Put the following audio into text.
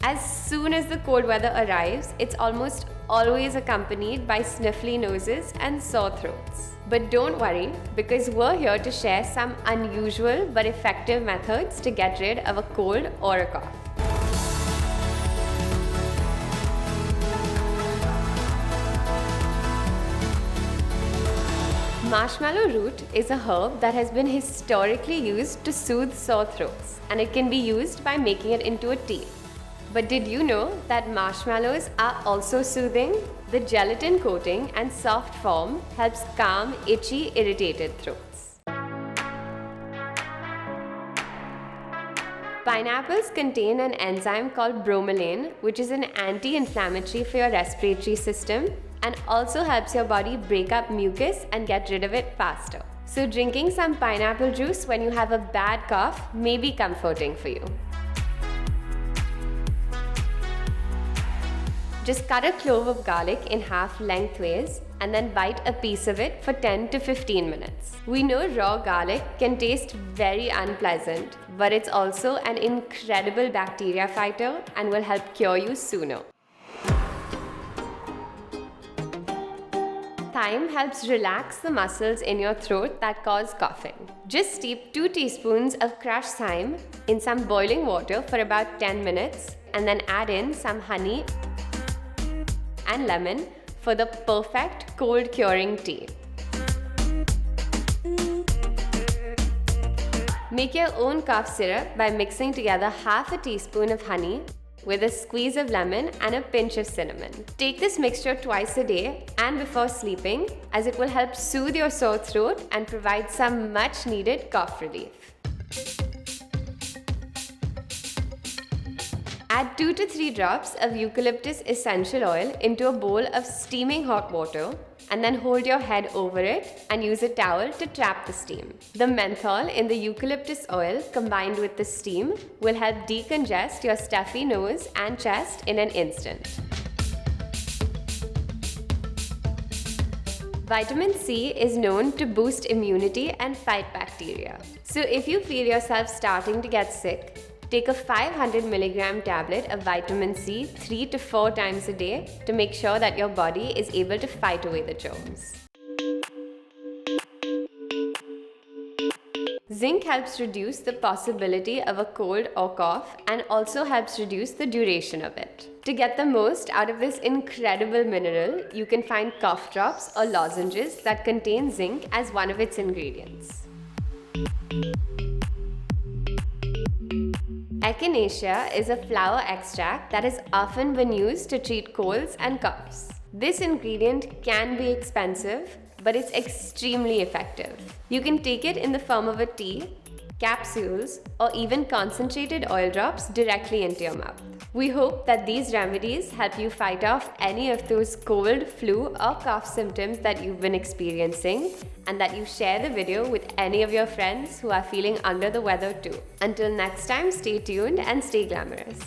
As soon as the cold weather arrives, it's almost always accompanied by sniffly noses and sore throats. But don't worry, because we're here to share some unusual but effective methods to get rid of a cold or a cough. Marshmallow root is a herb that has been historically used to soothe sore throats, and it can be used by making it into a tea. But did you know that marshmallows are also soothing? The gelatin coating and soft form helps calm itchy, irritated throats. Pineapples contain an enzyme called bromelain, which is an anti-inflammatory for your respiratory system and also helps your body break up mucus and get rid of it faster. So drinking some pineapple juice when you have a bad cough may be comforting for you. Just cut a clove of garlic in half lengthways and then bite a piece of it for 10 to 15 minutes. We know raw garlic can taste very unpleasant, but it's also an incredible bacteria fighter and will help cure you sooner. Thyme helps relax the muscles in your throat that cause coughing. Just steep 2 teaspoons of crushed thyme in some boiling water for about 10 minutes and then add in some honey and lemon for the perfect cold curing tea. Make your own cough syrup by mixing together half a teaspoon of honey with a squeeze of lemon and a pinch of cinnamon. Take this mixture twice a day and before sleeping, as it will help soothe your sore throat and provide some much needed cough relief. Add 2 to 3 drops of eucalyptus essential oil into a bowl of steaming hot water and then hold your head over it and use a towel to trap the steam. The menthol in the eucalyptus oil combined with the steam will help decongest your stuffy nose and chest in an instant. Vitamin C is known to boost immunity and fight bacteria. So if you feel yourself starting to get sick, take a 500 mg tablet of vitamin C 3 to 4 times a day to make sure that your body is able to fight away the germs. Zinc helps reduce the possibility of a cold or cough and also helps reduce the duration of it. To get the most out of this incredible mineral, you can find cough drops or lozenges that contain zinc as one of its ingredients. Echinacea is a flower extract that has often been used to treat colds and coughs. This ingredient can be expensive, but it's extremely effective. You can take it in the form of a tea, capsules, or even concentrated oil drops directly into your mouth. We hope that these remedies help you fight off any of those cold, flu, or cough symptoms that you've been experiencing, and that you share the video with any of your friends who are feeling under the weather too. Until next time, stay tuned and stay glamorous.